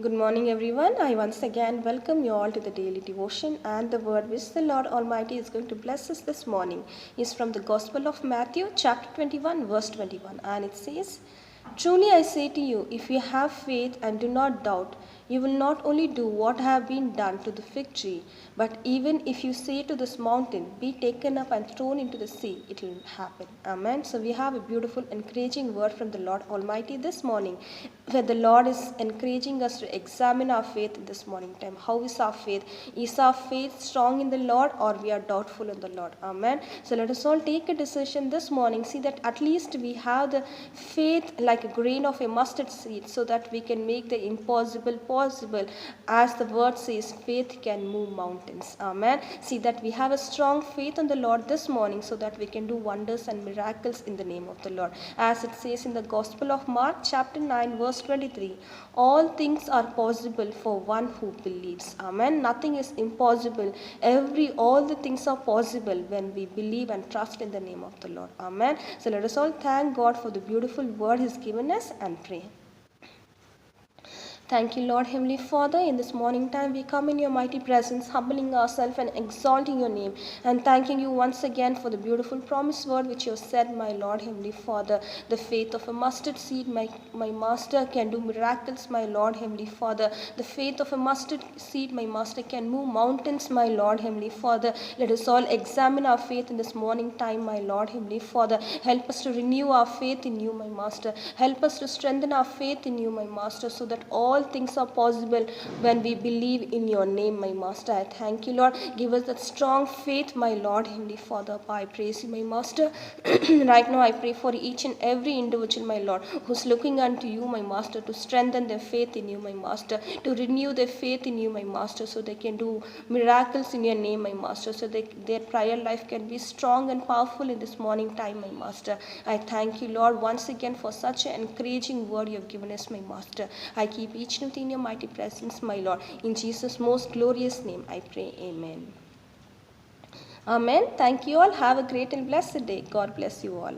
Good morning, everyone. I once again welcome you all to the daily devotion, and the word which the Lord Almighty is going to bless us this morning is from the Gospel of Matthew, chapter 21, verse 21, and it says, "Truly I say to you, if you have faith and do not doubt, you will not only do what have been done to the fig tree, but even if you say to this mountain, be taken up and thrown into the sea, it will happen." Amen. So we have a beautiful, encouraging word from the Lord Almighty this morning, where the Lord is encouraging us to examine our faith in this morning time. How is our faith? Is our faith strong in the Lord, or we are doubtful in the Lord? Amen. So let us all take a decision this morning. See that at least we have the faith like a grain of a mustard seed, so that we can make the impossible possible. As the word says, faith can move mountains. Amen. See that we have a strong faith in the Lord this morning, so that we can do wonders and miracles in the name of the Lord. As it says in the Gospel of Mark, chapter 9, verse 23, all things are possible for one who believes. Amen. Nothing is impossible. All the things are possible when we believe and trust in the name of the Lord. Amen. So let us all thank God for the beautiful word He's given us and pray. Thank you, Lord Heavenly Father. In this morning time, we come in your mighty presence, humbling ourselves and exalting your name, and thanking you once again for the beautiful promise word which you have said, my Lord Heavenly Father. The faith of a mustard seed, my Master, can do miracles, my Lord Heavenly Father. The faith of a mustard seed, my Master, can move mountains, my Lord Heavenly Father. Let us all examine our faith in this morning time, my Lord Heavenly Father. Help us to renew our faith in you, my Master. Help us to strengthen our faith in you, my Master, so that all things are possible when we believe in your name, my Master. I thank you, Lord. Give us that strong faith, my Lord, Heavenly Father. I praise you, my Master. Right now, I pray for each and every individual, my Lord, who's looking unto you, my Master, to strengthen their faith in you, my Master, to renew their faith in you, my Master, so they can do miracles in your name, my Master, so their prayer life can be strong and powerful in this morning time, my Master. I thank you, Lord, once again for such an encouraging word you have given us, my Master. I keep each and everything in your mighty presence, my Lord. In Jesus' most glorious name, I pray. Amen. Amen. Thank you all. Have a great and blessed day. God bless you all.